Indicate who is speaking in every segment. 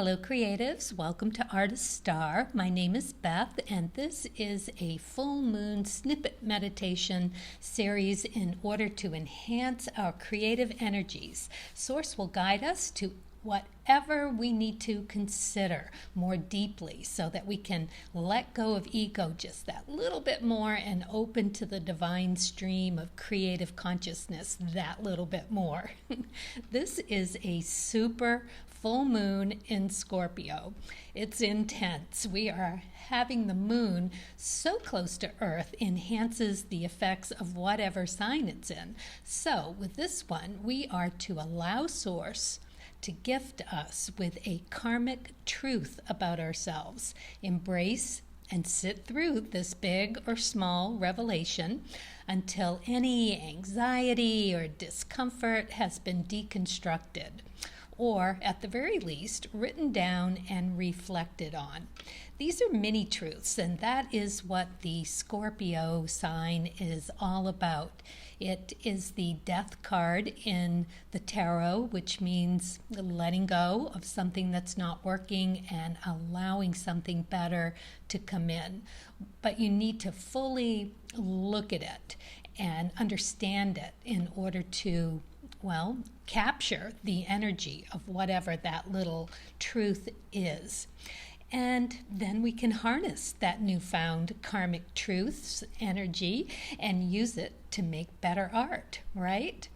Speaker 1: Hello creatives, welcome to Artist Star. My name is Beth and this is a full moon snippet meditation series in order to enhance our creative energies. Source will guide us to whatever we need to consider more deeply so that we can let go of ego just that little bit more and open to the divine stream of creative consciousness that little bit more. This is a super full moon in Scorpio. It's intense. We are having the moon so close to Earth enhances the effects of whatever sign it's in. So with this one, we are to allow Source to gift us with a karmic truth about ourselves. Embrace and sit through this big or small revelation until any anxiety or discomfort has been deconstructed, or at the very least, written down and reflected on. These are mini truths, and that is what the Scorpio sign is all about. It is the death card in the tarot, which means letting go of something that's not working and allowing something better to come in. But you need to fully look at it and understand it in order to, well, capture the energy of whatever that little truth is. And then we can harness that newfound karmic truth's energy and use it to make better art, right?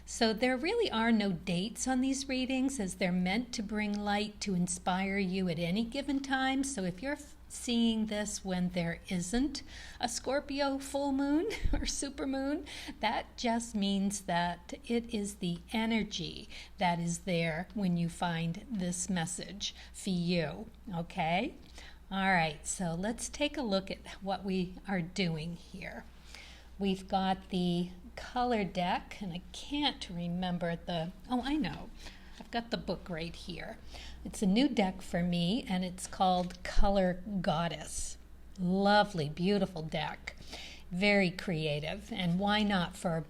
Speaker 1: So there really are no dates on these readings, as they're meant to bring light to inspire you at any given time. So if you're seeing this when there isn't a Scorpio full moon or super moon, that just means that it is the energy that is there when you find this message for you, okay? All right, so let's take a look at what we are doing here. We've got the color deck, and I can't remember I know. I've got the book right here. It's a new deck for me, and it's called Color Goddess. Lovely, beautiful deck. Very creative, and why not for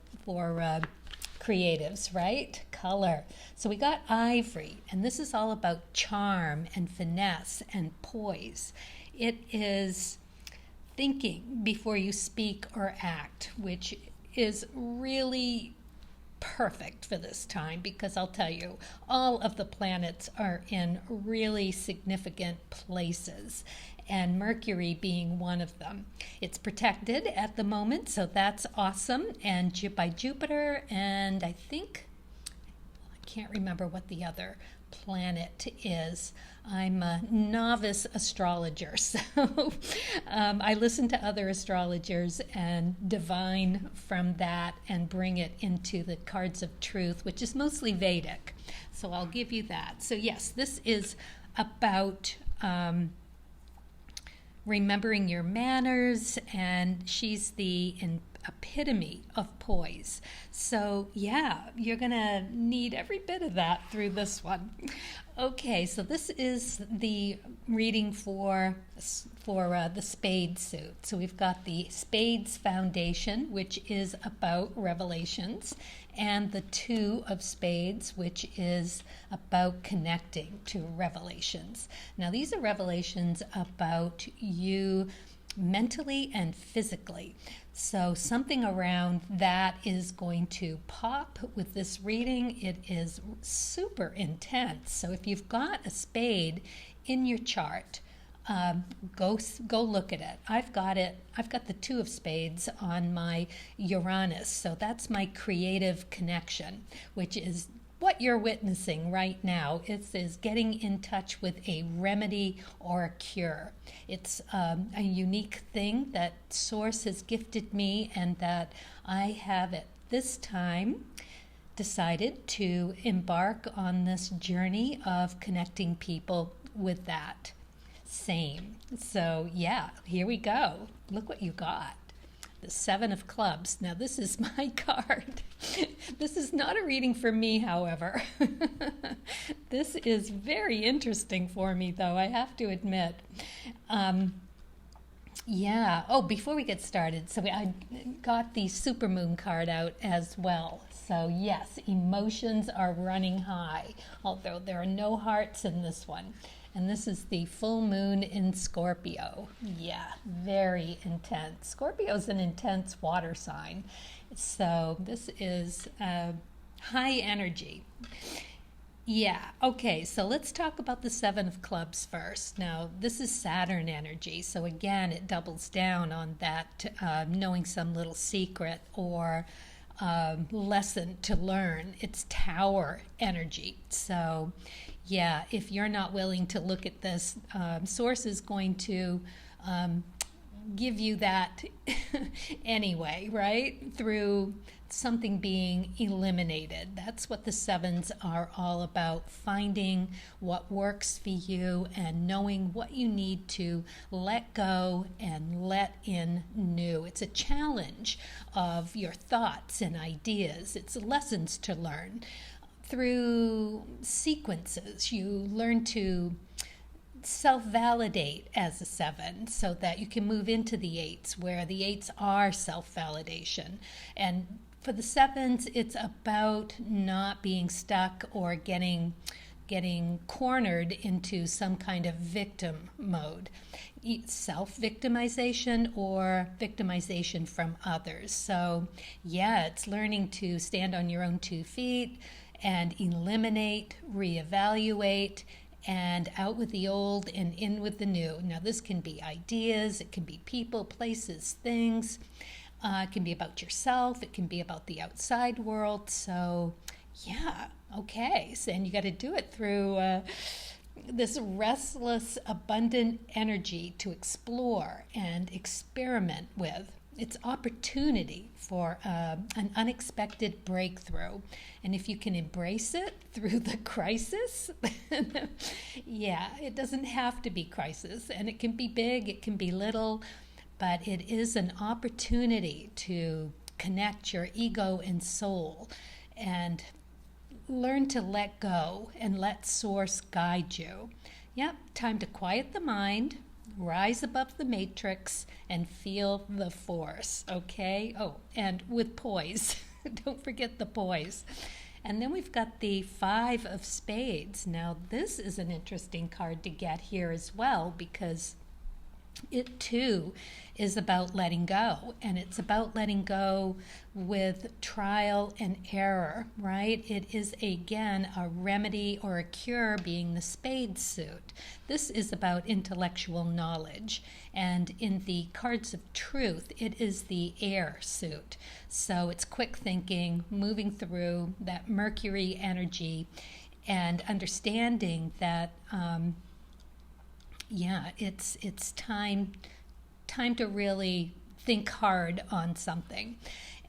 Speaker 1: creatives, right? Color. So we got ivory, and this is all about charm and finesse and poise. It is thinking before you speak or act, which is really perfect for this time, because I'll tell you, all of the planets are in really significant places, and Mercury being one of them. It's protected at the moment, so that's awesome, and by Jupiter, and I can't remember what the other planet is. I'm a novice astrologer, so I listen to other astrologers and divine from that and bring it into the cards of truth, which is mostly Vedic. So I'll give you that. So yes, this is about remembering your manners, and she's the epitome of poise. So yeah, you're gonna need every bit of that through this one. Okay, so this is the reading for the Spades suit. So we've got the Spades Foundation, which is about revelations, and the Two of Spades, which is about connecting to revelations. Now these are revelations about you mentally and physically. So something around that is going to pop with this reading. It is super intense. So if you've got a spade in your chart, go look at it. I've got the Two of Spades on my Uranus. So that's my creative connection, which is what you're witnessing right now. It is getting in touch with a remedy or a cure. It's a unique thing that Source has gifted me, and that I have at this time decided to embark on this journey of connecting people with that same. So yeah, here we go. Look what you got. The Seven of Clubs. Now this is my card. This is not a reading for me, however. This is very interesting for me, though, I have to admit. Yeah. Oh, before we get started, I got the supermoon card out as well. So yes, emotions are running high, although there are no hearts in this one. And this is the full moon in Scorpio. Yeah, very intense. Scorpio's an intense water sign. So this is high energy. Yeah, okay, so let's talk about the Seven of Clubs first. Now, this is Saturn energy, so again, it doubles down on that knowing some little secret or lesson to learn. It's Tower energy. So, yeah, if you're not willing to look at this, Source is going to give you that anyway, right? Through something being eliminated. That's what the sevens are all about, finding what works for you and knowing what you need to let go and let in new. It's a challenge of your thoughts and ideas. It's lessons to learn. Through sequences, you learn to self-validate as a seven so that you can move into the eights where the eights are self-validation. And for the sevens, it's about not being stuck or getting cornered into some kind of victim mode, self-victimization or victimization from others. So yeah, it's learning to stand on your own 2 feet and eliminate, reevaluate, and out with the old and in with the new. Now, this can be ideas, it can be people, places, things. It can be about yourself. It can be about the outside world. So, yeah, okay. So, and you got to do it through this restless, abundant energy to explore and experiment with. It's opportunity for an unexpected breakthrough. And if you can embrace it through the crisis, yeah, it doesn't have to be crisis. And it can be big, it can be little, but it is an opportunity to connect your ego and soul and learn to let go and let Source guide you. Yep, time to quiet the mind, rise above the matrix, and feel the force, okay? Oh, and with poise. Don't forget the poise. And then we've got the Five of Spades. Now, this is an interesting card to get here as well because it too is about letting go, and it's about letting go with trial and error, right? It is again a remedy or a cure being the Spades suit. This is about intellectual knowledge, and in the cards of truth, it is the air suit. So it's quick thinking, moving through that Mercury energy, and understanding that it's time to really think hard on something.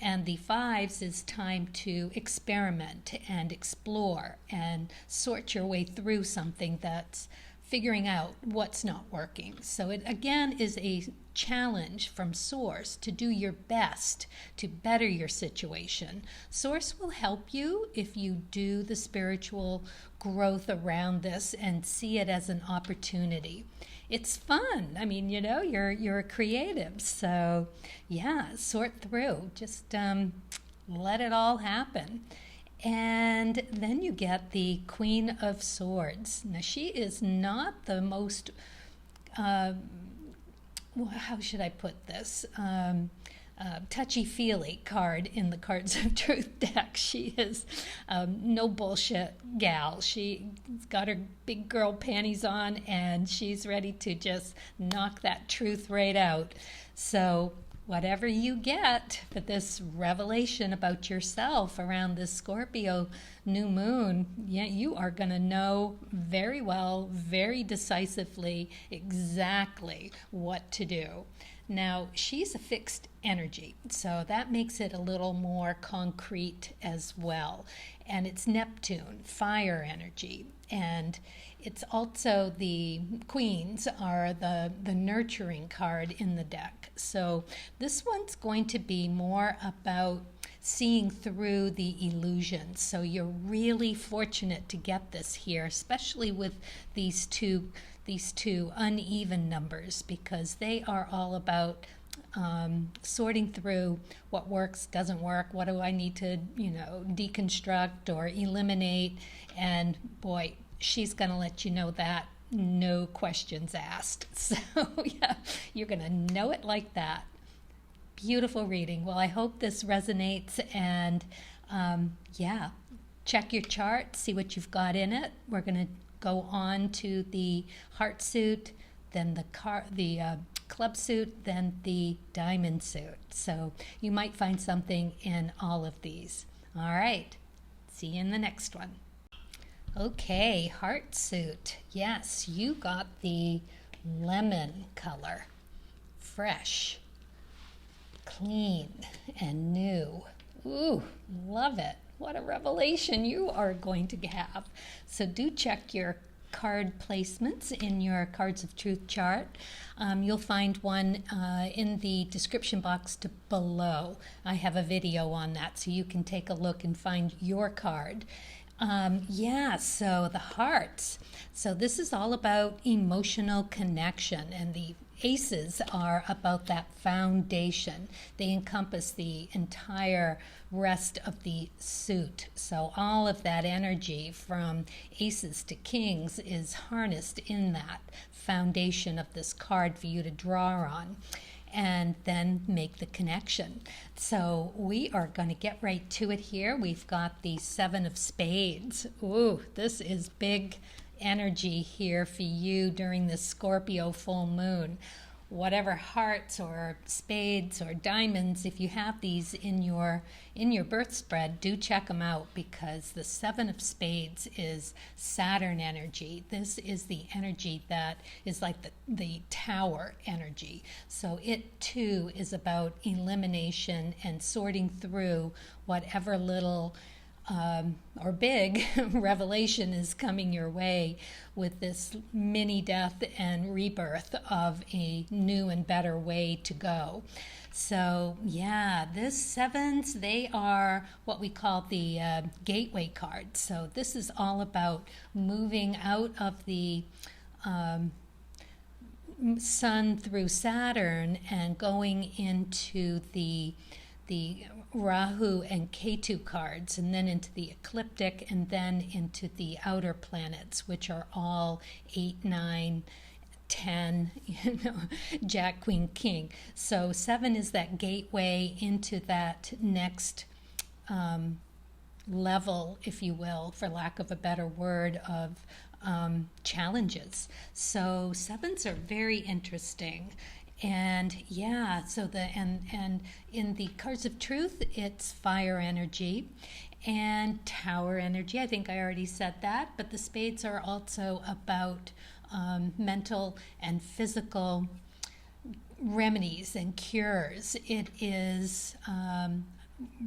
Speaker 1: And the fives is time to experiment and explore and sort your way through something that's figuring out what's not working. So it again is a challenge from Source to do your best to better your situation. Source will help you if you do the spiritual growth around this and see it as an opportunity. It's fun. I mean, you're a creative. So yeah, sort through. Just let it all happen. And then you get the Queen of Swords. Now, she is not the most, how should I put this, touchy-feely card in the Cards of Truth deck. She is no bullshit gal. She's got her big girl panties on, and she's ready to just knock that truth right out. So whatever you get for this revelation about yourself around this Scorpio new moon, yeah, you are going to know very well, very decisively, exactly what to do. Now, she's a fixed energy, so that makes it a little more concrete as well. And it's Neptune, fire energy. And it's also the queens are the nurturing card in the deck. So this one's going to be more about seeing through the illusions. So you're really fortunate to get this here, especially with these two these two uneven numbers, because they are all about sorting through what works, doesn't work, what do I need to, deconstruct or eliminate. And boy, she's going to let you know that, no questions asked. So yeah, you're going to know it like that. Beautiful reading. Well, I hope this resonates, and yeah, check your chart, see what you've got in it. We're going to go on to the heart suit, then the club suit, then the diamond suit. So you might find something in all of these. All right, see you in the next one. Okay, heart suit. Yes, you got the lemon color. Fresh, clean, and new. Ooh, love it. What a revelation you are going to have. So do check your card placements in your Cards of Truth chart. You'll find one in the description box below. I have a video on that, so you can take a look and find your card. Yeah, so the hearts. So this is all about emotional connection, and the aces are about that foundation. They encompass the entire rest of the suit. So all of that energy from aces to kings is harnessed in that foundation of this card for you to draw on and then make the connection. So we are going to get right to it here. We've got the 7 of Spades. Ooh, this is big energy here for you during the Scorpio full moon. Whatever hearts or spades or diamonds, if you have these in your birth spread, do check them out, because the 7 of Spades is Saturn energy. This is the energy that is like the tower energy. So it too is about elimination and sorting through whatever little or big revelation is coming your way with this mini death and rebirth of a new and better way to go. So yeah, this 7s, they are what we call the gateway cards. So this is all about moving out of the Sun through Saturn and going into the Rahu and Ketu cards, and then into the ecliptic, and then into the outer planets, which are all 8, 9, 10, Jack, Queen, King. So 7 is that gateway into that next level, if you will, for lack of a better word, of challenges. So 7s are very interesting. And yeah, so and in the Cards of Truth, it's fire energy and tower energy. I think I already said that, but the spades are also about mental and physical remedies and cures. It is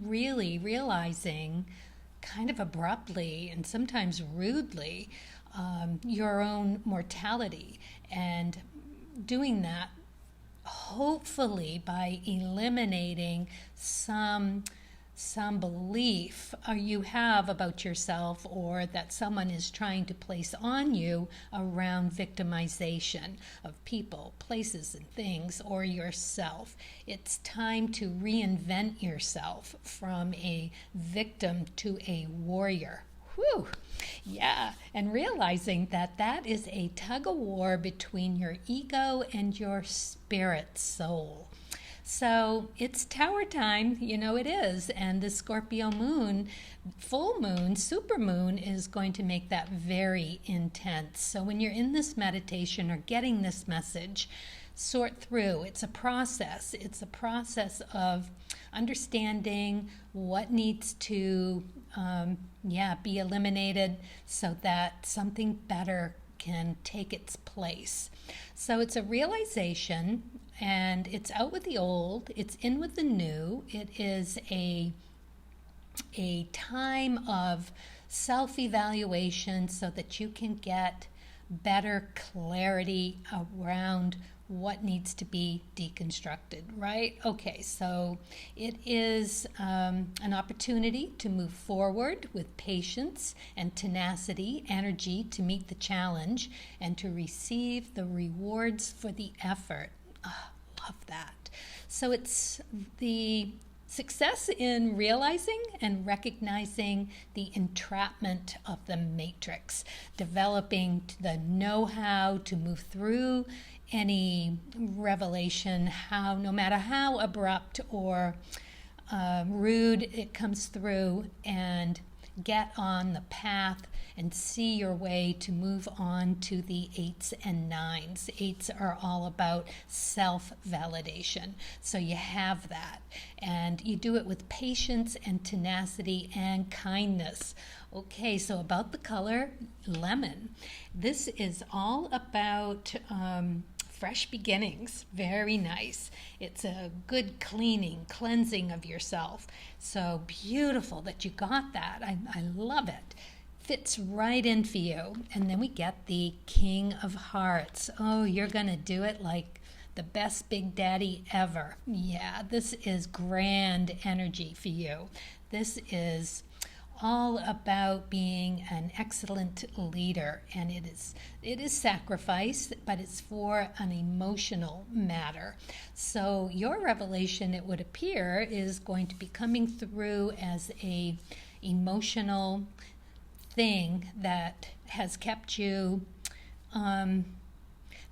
Speaker 1: really realizing kind of abruptly and sometimes rudely your own mortality, and doing that hopefully by eliminating some belief you have about yourself, or that someone is trying to place on you around victimization of people, places, and things, or yourself. It's time to reinvent yourself from a victim to a warrior. Whew. Yeah, and realizing that that is a tug of war between your ego and your spirit soul. So it's tower time, it is. And the Scorpio moon, full moon, super moon is going to make that very intense. So when you're in this meditation or getting this message, sort through. It's a process. It's a process of understanding what needs to be eliminated so that something better can take its place. So it's a realization, and it's out with the old, it's in with the new. It is a time of self-evaluation so that you can get better clarity around what needs to be deconstructed, right? Okay, so it is an opportunity to move forward with patience and tenacity, energy to meet the challenge, and to receive the rewards for the effort. Oh, love that. So it's the success in realizing and recognizing the entrapment of the matrix, developing the know-how to move through any revelation, how no matter how abrupt or rude it comes through, and get on the path and see your way to move on to the 8s and 9s. 8s are all about self-validation. So you have that. And you do it with patience and tenacity and kindness. Okay, so about the color, lemon. This is all about fresh beginnings. Very nice. It's a good cleansing of yourself. So beautiful that you got that. I love it. Fits right in for you. And then we get the King of Hearts. Oh, you're going to do it like the best Big Daddy ever. Yeah, this is grand energy for you. This is all about being an excellent leader, and it is sacrifice, but it's for an emotional matter. So your revelation, it would appear, is going to be coming through as a emotional thing that has kept you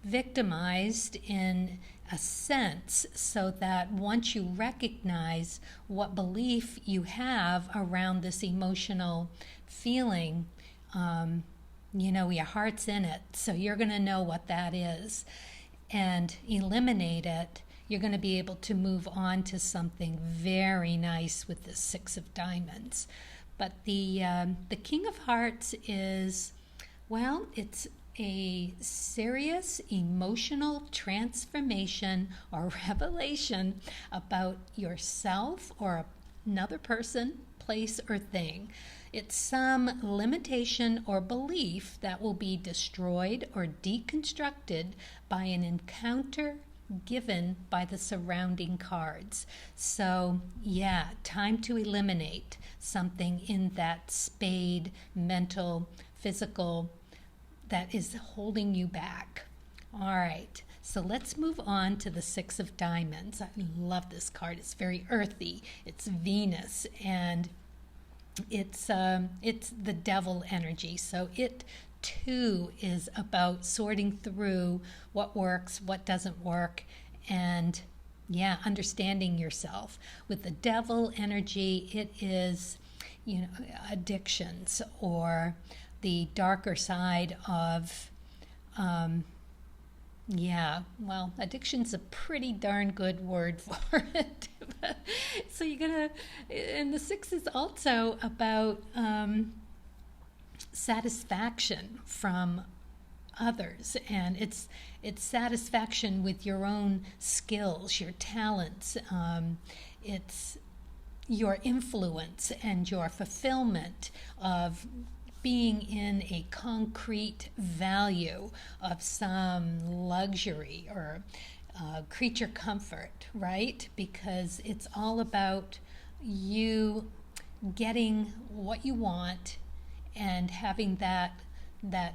Speaker 1: victimized in a sense, so that once you recognize what belief you have around this emotional feeling, your heart's in it, so you're going to know what that is and eliminate it. You're going to be able to move on to something very nice with the 6 of Diamonds. But the King of Hearts is, well, it's a serious emotional transformation or revelation about yourself or another person, place, or thing. It's some limitation or belief that will be destroyed or deconstructed by an encounter given by the surrounding cards. So, yeah, time to eliminate something in that spade, mental, physical, that is holding you back. All right, so let's move on to the 6 of Diamonds. I love this card. It's very earthy. It's Venus, and it's the devil energy. So it too is about sorting through what works, what doesn't work, and understanding yourself. With the devil energy, it is, addictions or the darker side of, addiction's a pretty darn good word for it. So and the 6 is also about satisfaction from others, and it's satisfaction with your own skills, your talents, it's your influence and your fulfillment of being in a concrete value of some luxury or creature comfort, right? Because it's all about you getting what you want and having that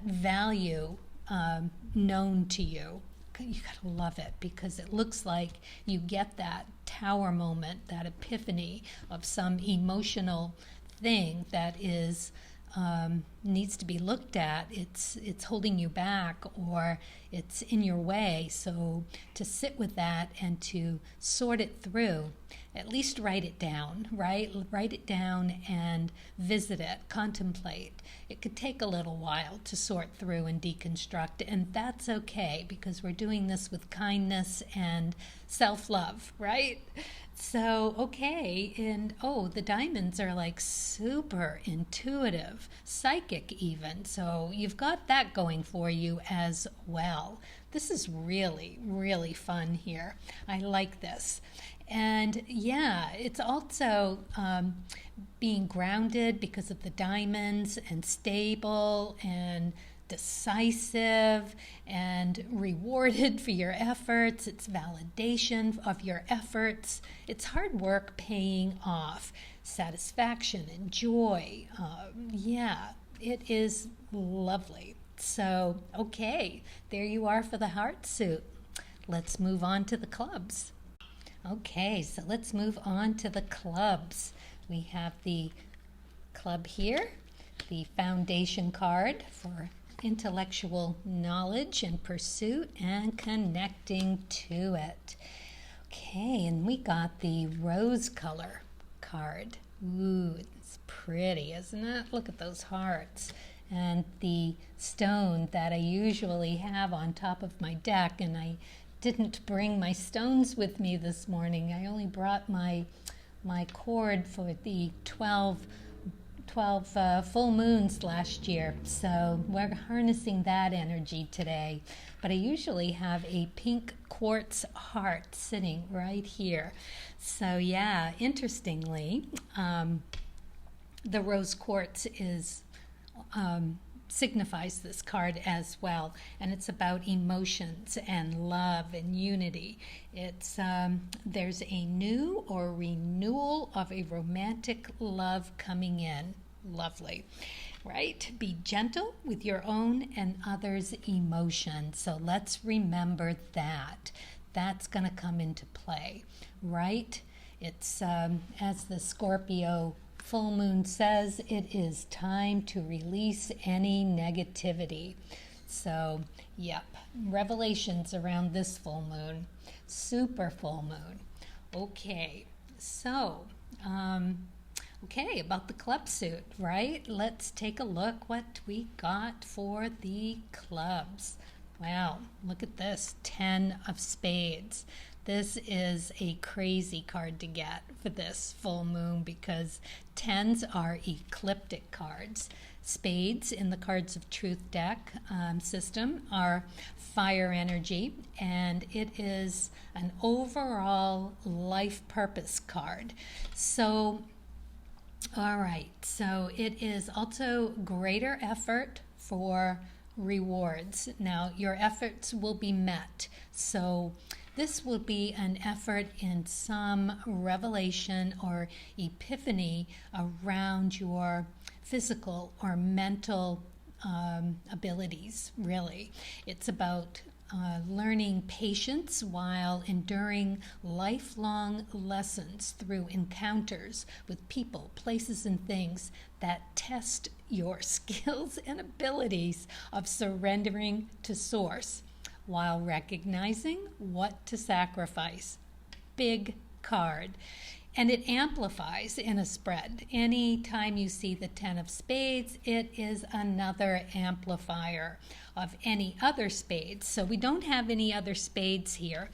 Speaker 1: value known to you. You gotta love it, because it looks like you get that tower moment, that epiphany of some emotional thing that is needs to be looked at. It's holding you back, or it's in your way. So to sit with that and to sort it through, at least write it down, right? Write it down and visit it, contemplate. It could take a little while to sort through and deconstruct, and that's okay, because we're doing this with kindness and self-love, right? So, okay, and the diamonds are like super intuitive, psychic even, so you've got that going for you as well. This is really, really fun here. I like this. And it's also being grounded because of the diamonds, and stable, and decisive and rewarded for your efforts. It's validation of your efforts. It's hard work paying off. Satisfaction and joy. Yeah, it is lovely. So, okay, there you are for the heart suit. Let's move on to the clubs. Okay, so let's move on to the clubs. We have the club here, the foundation card for intellectual knowledge and pursuit and connecting to it. Okay, and we got the rose color card. Ooh, it's pretty, isn't it? Look at those hearts. And the stone that I usually have on top of my deck, and I didn't bring my stones with me this morning. I only brought my cord for the 12 full moons last year, so we're harnessing that energy today. But I usually have a pink quartz heart sitting right here. So yeah, interestingly, the rose quartz is signifies this card as well, and it's about emotions and love and unity. It's there's a new or renewal of a romantic love coming in. Lovely, right? Be gentle with your own and others' emotions. So let's remember that. That's going to come into play, right? It's as the Scorpio full moon says, it is time to release any negativity. So, yep, revelations around this full moon, super full moon. Okay, so, okay, about the club suit, right? Let's take a look what we got for the clubs. Wow, look at this, 10 of spades. This is a crazy card to get for this full moon because 10s are ecliptic cards. Spades in the Cards of Truth deck system are fire energy, and it is an overall life purpose card. So, all right, so it is also greater effort for rewards. Now, your efforts will be met. So, this will be an effort in some revelation or epiphany around your physical or mental abilities, really. It's about learning patience while enduring lifelong lessons through encounters with people, places, and things that test your skills and abilities of surrendering to Source, while recognizing what to sacrifice. Big card. And it amplifies in a spread. Anytime you see the 10 of spades, it is another amplifier of any other spades. So we don't have any other spades here,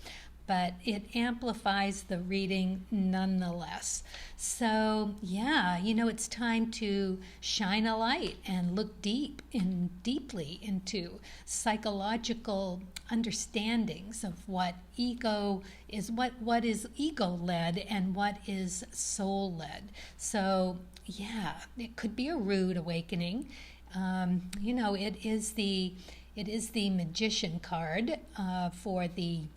Speaker 1: but it amplifies the reading nonetheless. So yeah, you know, it's time to shine a light and look deeply into psychological understandings of what ego is, what is ego-led and what is soul-led. So yeah, it could be a rude awakening. You know, it is the magician card for the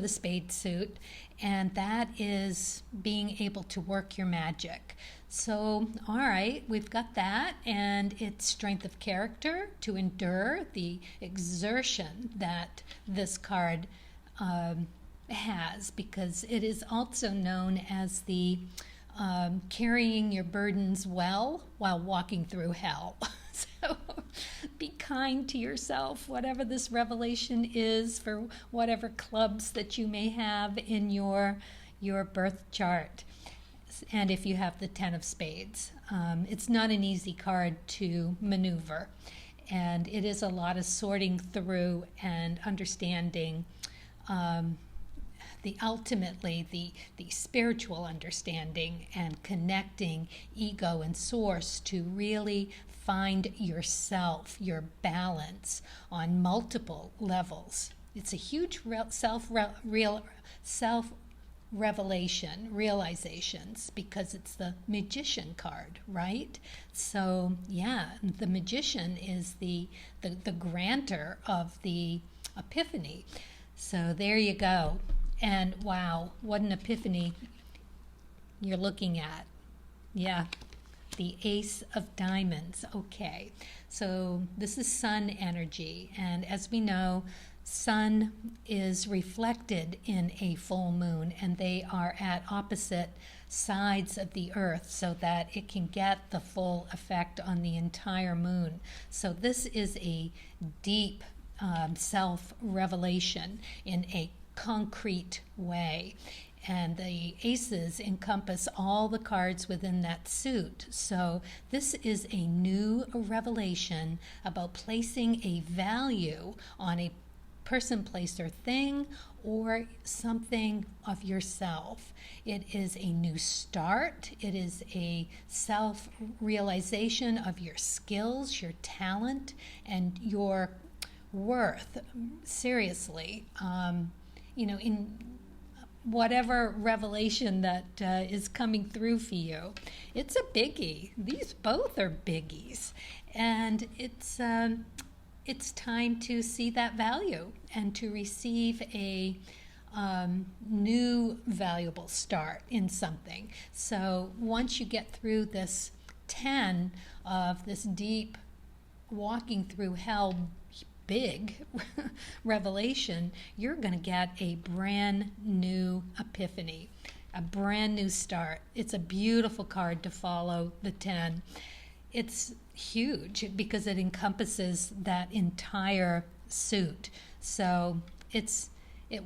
Speaker 1: spade suit, and that is being able to work your magic. So, all right, we've got that, and it's strength of character to endure the exertion that this card has, because it is also known as the carrying your burdens well while walking through hell. So be kind to yourself, whatever this revelation is for whatever clubs that you may have in your birth chart. And if you have the 10 of spades, it's not an easy card to maneuver. And it is a lot of sorting through and understanding the spiritual understanding and connecting ego and source to really find yourself, your balance on multiple levels. It's a huge realizations, because it's the Magician card, right? So yeah, the Magician is the grantor of the epiphany. So there you go. And wow, what an epiphany you're looking at. Yeah, the Ace of Diamonds. Okay, so this is sun energy, and as we know, sun is reflected in a full moon, and they are at opposite sides of the earth so that it can get the full effect on the entire moon. So this is a deep self-revelation in a concrete way. And the aces encompass all the cards within that suit. So this is a new revelation about placing a value on a person, place, or thing, or something of yourself. It is a new start. It is a self-realization of your skills, your talent, and your worth. Seriously, in whatever revelation that is coming through for you. It's a biggie. These both are biggies. And it's time to see that value and to receive a new valuable start in something. So once you get through this 10 of this deep walking through hell big revelation, you're going to get a brand new epiphany, a brand new start. It's a beautiful card to follow, the 10. It's huge because it encompasses that entire suit. So it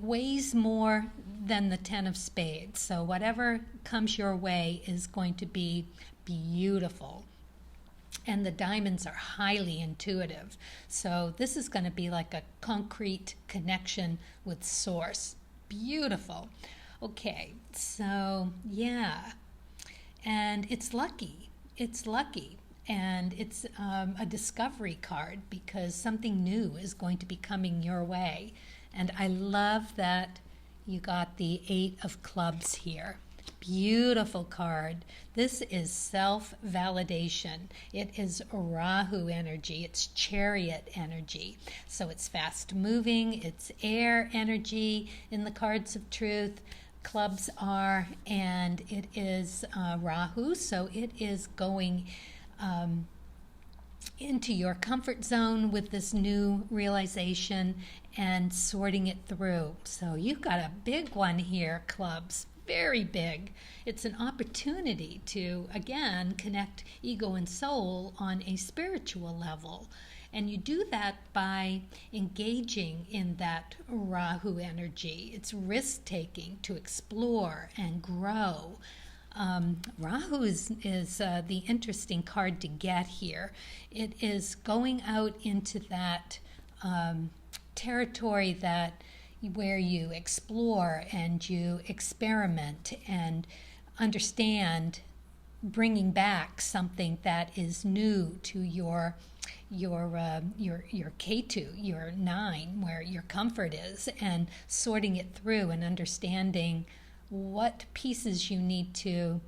Speaker 1: weighs more than the 10 of spades. So whatever comes your way is going to be beautiful. And the diamonds are highly intuitive. So this is going to be like a concrete connection with source. Beautiful. Okay, so yeah. And it's lucky. It's lucky. And it's a discovery card because something new is going to be coming your way. And I love that you got the 8 of clubs here. Beautiful card. This is self-validation. It is Rahu energy. It's chariot energy. So it's fast moving. It's air energy in the cards of truth. Clubs are, and it is Rahu. So it is going into your comfort zone with this new realization and sorting it through. So you've got a big one here, clubs. Very big. It's an opportunity to, again, connect ego and soul on a spiritual level. And you do that by engaging in that Rahu energy. It's risk-taking to explore and grow. Rahu is the interesting card to get here. It is going out into that territory where you explore and you experiment and understand, bringing back something that is new to your K2, your 9, where your comfort is, and sorting it through and understanding what pieces you need to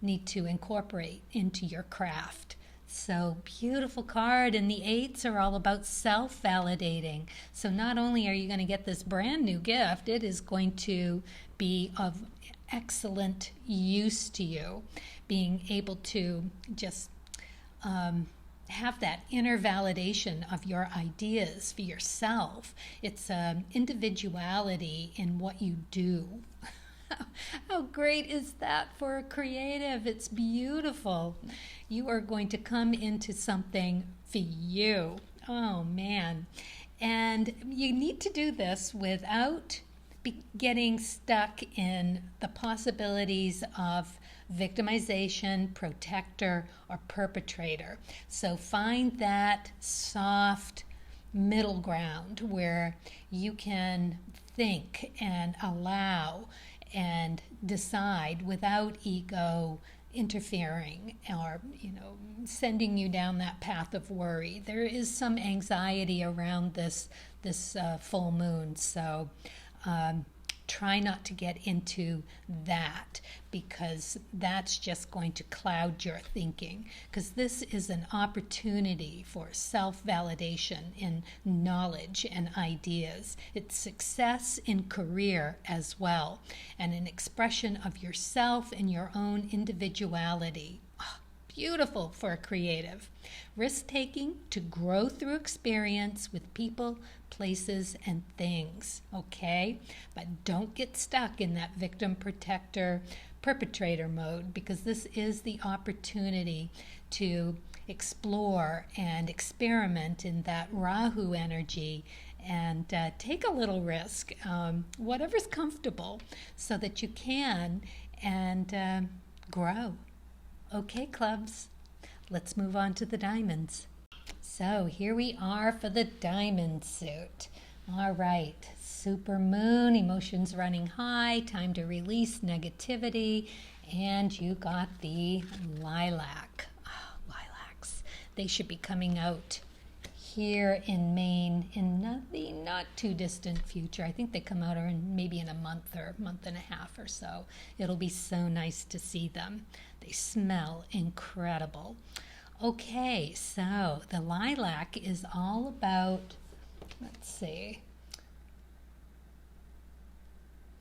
Speaker 1: incorporate into your craft. So beautiful card, and the 8s are all about self-validating. So not only are you going to get this brand new gift, it is going to be of excellent use to you, being able to just have that inner validation of your ideas for yourself. It's individuality in what you do. How great is that for a creative? It's beautiful. You are going to come into something for you. Oh, man. And you need to do this without getting stuck in the possibilities of victimization, protector, or perpetrator. So find that soft middle ground where you can think and allow and decide without ego interfering or sending you down that path of worry. There is some anxiety around this full moon, so try not to get into that, because that's just going to cloud your thinking, because this is an opportunity for self-validation in knowledge and ideas. It's success in career as well, and an expression of yourself and your own individuality. Beautiful for a creative. Risk-taking to grow through experience with people, places, and things, okay? But don't get stuck in that victim, protector, perpetrator mode, because this is the opportunity to explore and experiment in that Rahu energy and take a little risk, whatever's comfortable, so that you can and grow. Okay, clubs, let's move on to the diamonds. So here we are for the diamond suit. All right, super moon, emotions running high, time to release negativity, and you got the lilac. Oh, lilacs, they should be coming out here in Maine in the not too distant future. I think they come out maybe in a month or month and a half or so. It'll be so nice to see them. They smell incredible. Okay, so the lilac is all about, let's see,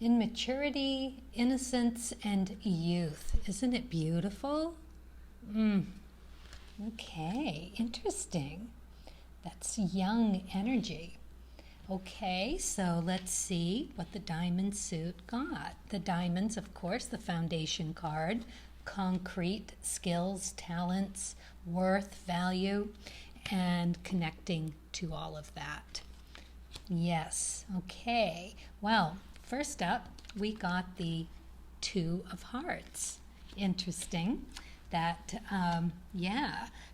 Speaker 1: immaturity, innocence, and youth. Isn't it beautiful? Okay, interesting. That's young energy. Okay, so let's see what the diamond suit got. The diamonds, of course, the foundation card, concrete, skills, talents, worth, value, and connecting to all of that. Yes, okay. Well, first up, we got the Two of Hearts. Interesting. That,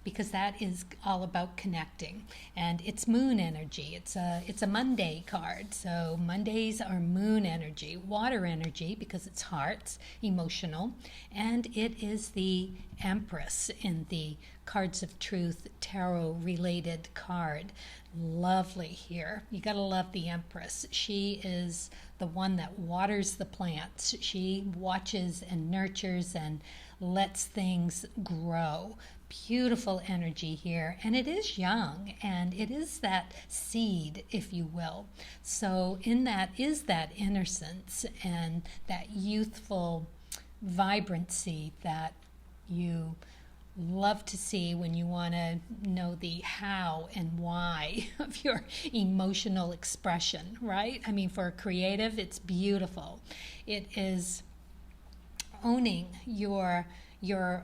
Speaker 1: because that is all about connecting, and it's moon energy. It's a Monday card, so Mondays are moon energy, water energy, because it's hearts, emotional, and it is the Empress in the Cards of Truth tarot related card. Lovely here. You gotta love the Empress. She is the one that waters the plants. She watches and nurtures and lets things grow. Beautiful energy here, and it is young, and it is that seed, if you will. So in that is that innocence and that youthful vibrancy that you love to see when you want to know the how and why of your emotional expression, right? I mean, for a creative, it's beautiful. It is owning your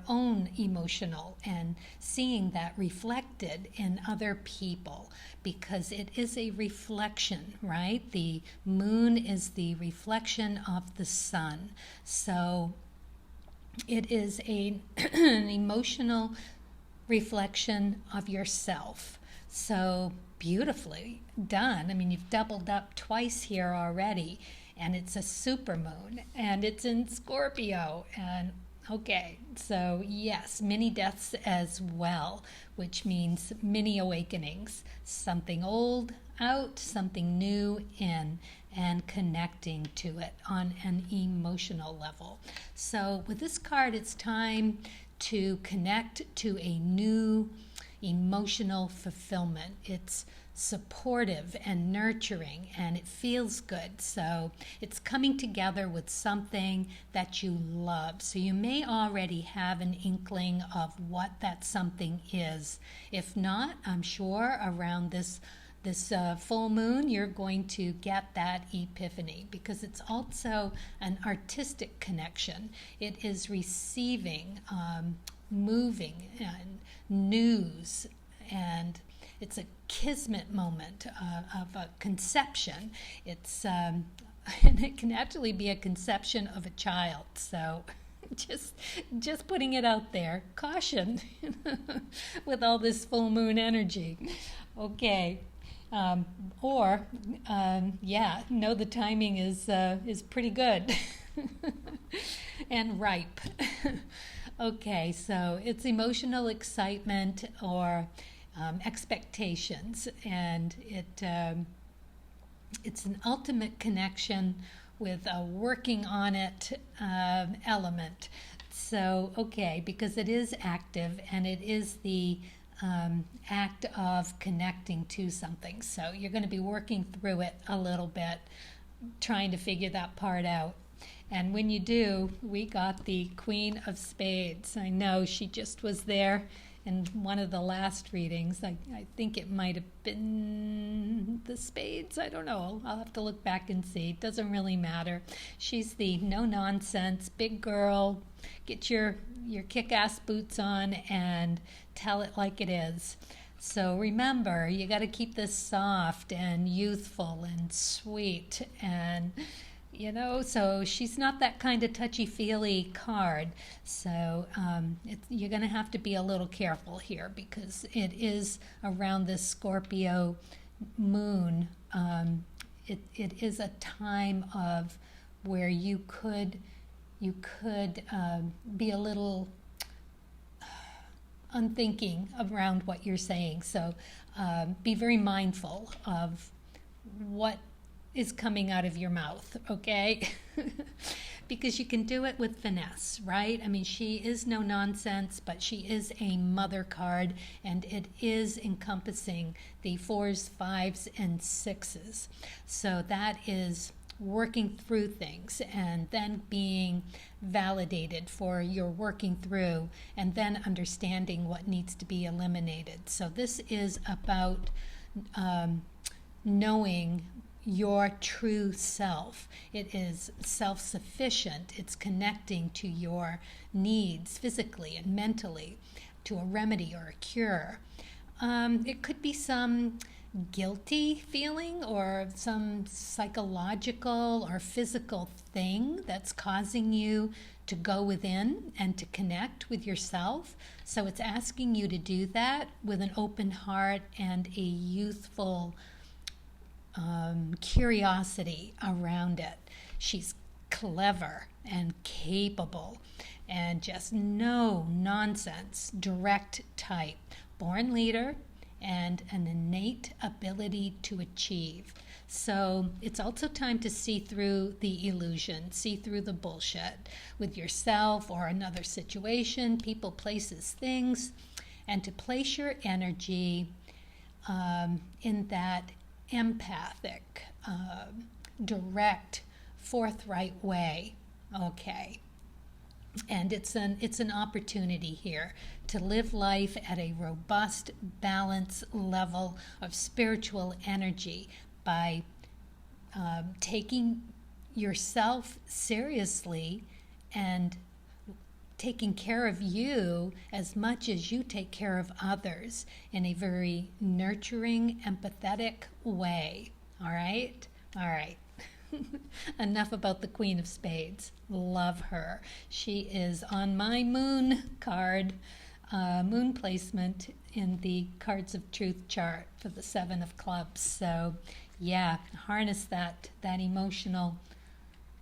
Speaker 1: own emotional and seeing that reflected in other people, because it is a reflection, right? The moon is the reflection of the sun. So it is an emotional reflection of yourself. So beautifully done. I mean, you've doubled up twice here already, and it's a super moon, and it's in Scorpio, and okay, so yes, many deaths as well, which means many awakenings. Something old out, something new in, and connecting to it on an emotional level. So with this card, it's time to connect to a new emotional fulfillment. It's supportive and nurturing, and it feels good. So it's coming together with something that you love. So you may already have an inkling of what that something is. If not, I'm sure around this full moon, you're going to get that epiphany, because it's also an artistic connection. It is receiving, moving, and news, and it's a kismet moment of a conception. It's and it can actually be a conception of a child. So just putting it out there. Caution with all this full moon energy. Okay. Know the timing is pretty good and ripe. Okay, so it's emotional excitement or expectations, and it's an ultimate connection with a working on it element. So, okay, because it is active and it is the act of connecting to something. So you're going to be working through it a little bit, trying to figure that part out. And when you do, we got the Queen of Spades. I know she just was there in one of the last readings. I think it might have been the Spades. I don't know. I'll have to look back and see. It doesn't really matter. She's the no-nonsense, big girl. Get your kick-ass boots on and tell it like it is. So remember, you got to keep this soft and youthful and sweet, and so she's not that kind of touchy-feely card. So you're going to have to be a little careful here because it is around this Scorpio moon. It is a time of where you could be a little unthinking around what you're saying. So be very mindful of what is coming out of your mouth, okay? Because you can do it with finesse, right? I mean, she is no nonsense, but she is a mother card, and it is encompassing the 4s, 5s, and 6s. So that is working through things and then being validated for your working through and then understanding what needs to be eliminated. So this is about knowing your true self. It is self-sufficient. It's connecting to your needs physically and mentally, to a remedy or a cure. It could be some guilty feeling or some psychological or physical thing that's causing you to go within and to connect with yourself. So it's asking you to do that with an open heart and a youthful curiosity around it. She's clever and capable and just no nonsense, direct type, born leader, and an innate ability to achieve. So it's also time to see through the illusion, see through the bullshit with yourself or another situation, people, places, things, and to place your energy in that empathic, direct, forthright way. Okay. And it's an opportunity here to live life at a robust, balanced level of spiritual energy by taking yourself seriously and taking care of you as much as you take care of others in a very nurturing, empathetic way. All right? All right. Enough about the Queen of Spades. Love her. She is on my moon card, moon placement in the Cards of Truth chart for the 7 of Clubs. So, yeah, harness that emotional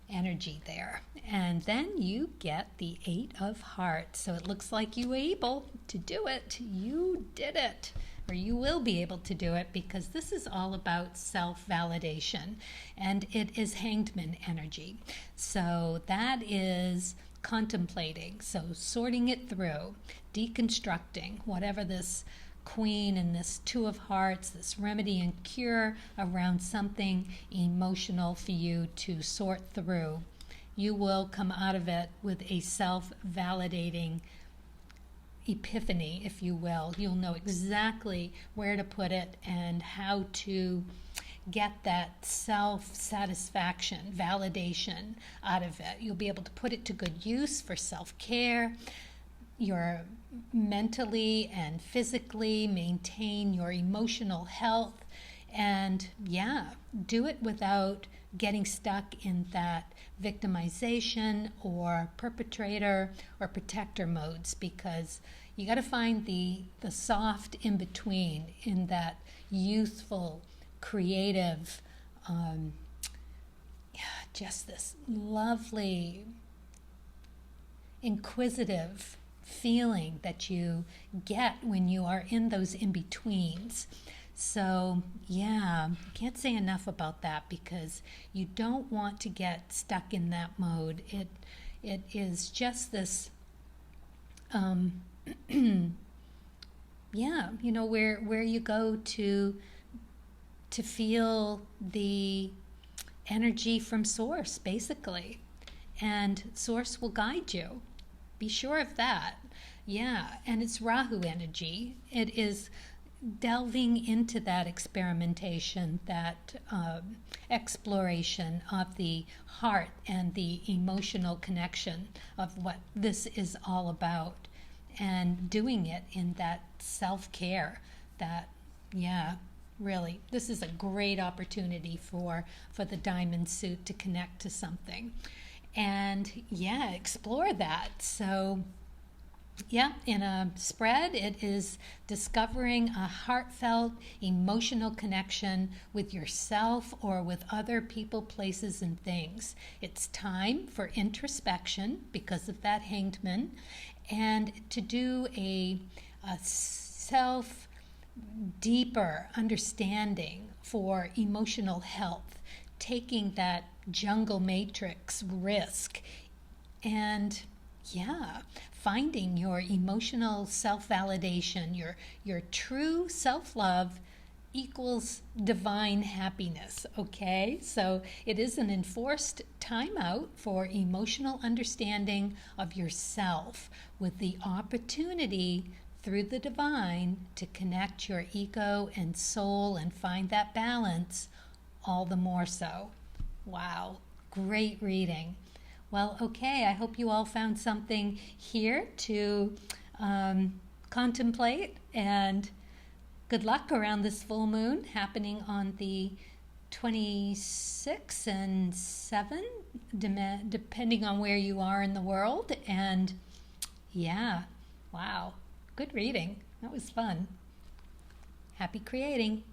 Speaker 1: energy there. And then you get the 8 of Hearts. So it looks like you were able to do it. You did it. Or you will be able to do it, because this is all about self-validation, and it is Hangman energy. So that is contemplating, so sorting it through, deconstructing whatever this Queen and this 2 of Hearts, this remedy and cure around something emotional for you to sort through. You will come out of it with a self-validating epiphany, if you will. You'll know exactly where to put it and how to get that self-satisfaction, validation out of it. You'll be able to put it to good use for self-care. You're mentally and physically maintain your emotional health, and do it without getting stuck in that victimization or perpetrator or protector modes, because you got to find the soft in between, in that youthful, creative, just this lovely, inquisitive feeling that you get when you are in those in-betweens. So, yeah, can't say enough about that because you don't want to get stuck in that mode. It is just this, um, yeah, where you go to feel the energy from source, basically, and source will guide you. Be sure of that. Yeah, and it's Rahu energy. It is delving into that experimentation, that exploration of the heart and the emotional connection of what this is all about, and doing it in that self-care. That, yeah, really, this is a great opportunity for the diamond suit to connect to something, and yeah, explore that. So yeah, in a spread, it is discovering a heartfelt, emotional connection with yourself or with other people, places, and things. It's time for introspection because of that hangman, and to do a self deeper understanding for emotional health, taking that jungle matrix risk, and yeah, finding your emotional self-validation, your true self-love equals divine happiness, okay? So it is an enforced timeout for emotional understanding of yourself with the opportunity through the divine to connect your ego and soul and find that balance all the more so. Wow, great reading. Well, okay, I hope you all found something here to contemplate, and good luck around this full moon happening on the 26 and 7, depending on where you are in the world. And yeah, wow, good reading. That was fun. Happy creating.